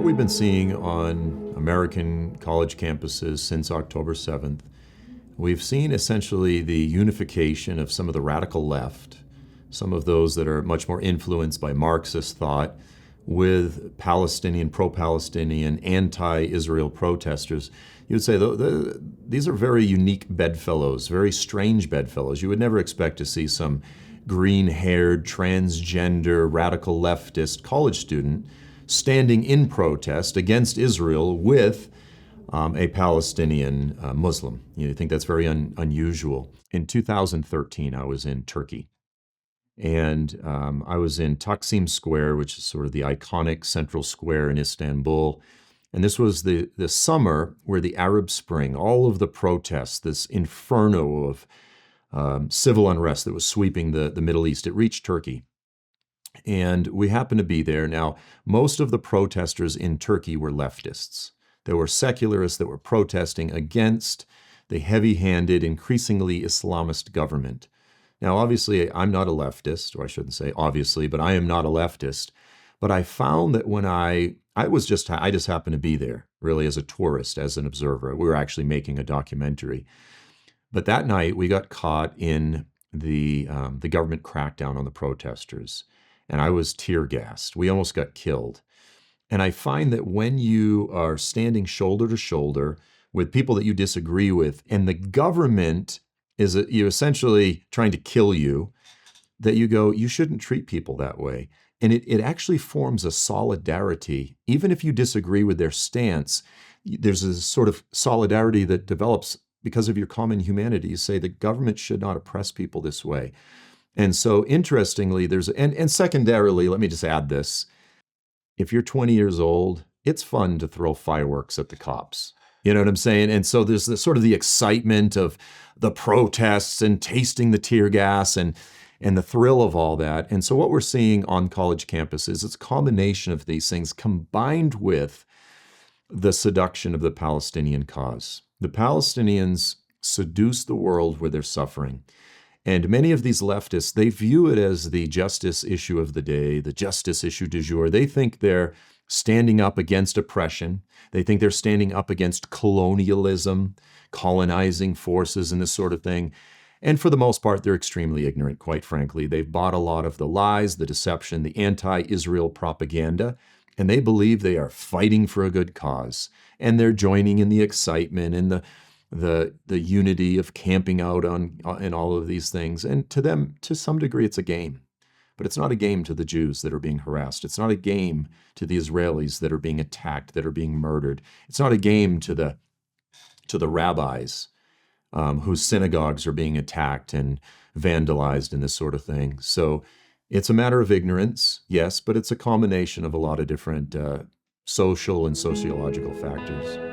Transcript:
What we've been seeing on American college campuses since October 7th, we've seen essentially the unification of some of the radical left, some of those that are much more influenced by Marxist thought, with Palestinian, pro-Palestinian, anti-Israel protesters. You would say these are very unique bedfellows, very strange bedfellows. You would never expect to see some green-haired, transgender, radical leftist college student standing in protest against Israel with a Palestinian Muslim. You think that's very unusual. In 2013, I was in Turkey. And I was in Taksim Square, which is sort of the iconic central square in Istanbul. And this was the summer where the Arab Spring, all of the protests, this inferno of civil unrest that was sweeping the Middle East, it reached Turkey. And we happened to be there. Now, most of the protesters in Turkey were leftists. There were secularists that were protesting against the heavy-handed, increasingly Islamist government. Now, obviously, I'm not a leftist, or I shouldn't say obviously, but I am not a leftist. But I found that when I just happened to be there, really as a tourist, as an observer. We were actually making a documentary. But that night, we got caught in the government crackdown on the protesters. And I was tear gassed. We almost got killed. And I find that when you are standing shoulder to shoulder with people that you disagree with, and the government is you're essentially trying to kill you, that you go, you shouldn't treat people that way. And it actually forms a solidarity. Even if you disagree with their stance, there's a sort of solidarity that develops because of your common humanity. You say the government should not oppress people this way. And so interestingly, and secondarily, let me just add this. If you're 20 years old, it's fun to throw fireworks at the cops. You know what I'm saying? And so there's this sort of the excitement of the protests and tasting the tear gas and the thrill of all that. And so what we're seeing on college campuses, it's a combination of these things combined with the seduction of the Palestinian cause. The Palestinians seduce the world with their suffering. And many of these leftists, they view it as the justice issue of the day, the justice issue du jour. They think they're standing up against oppression. They think they're standing up against colonialism, colonizing forces, and this sort of thing. And for the most part, they're extremely ignorant, quite frankly. They've bought a lot of the lies, the deception, the anti-Israel propaganda, and they believe they are fighting for a good cause. And they're joining in the excitement and the unity of camping out in all of these things. And to them, to some degree, it's a game. But it's not a game to the Jews that are being harassed. It's not a game to the Israelis that are being attacked, that are being murdered. It's not a game to the rabbis whose synagogues are being attacked and vandalized and this sort of thing. So it's a matter of ignorance, yes, but it's a combination of a lot of different social and sociological factors.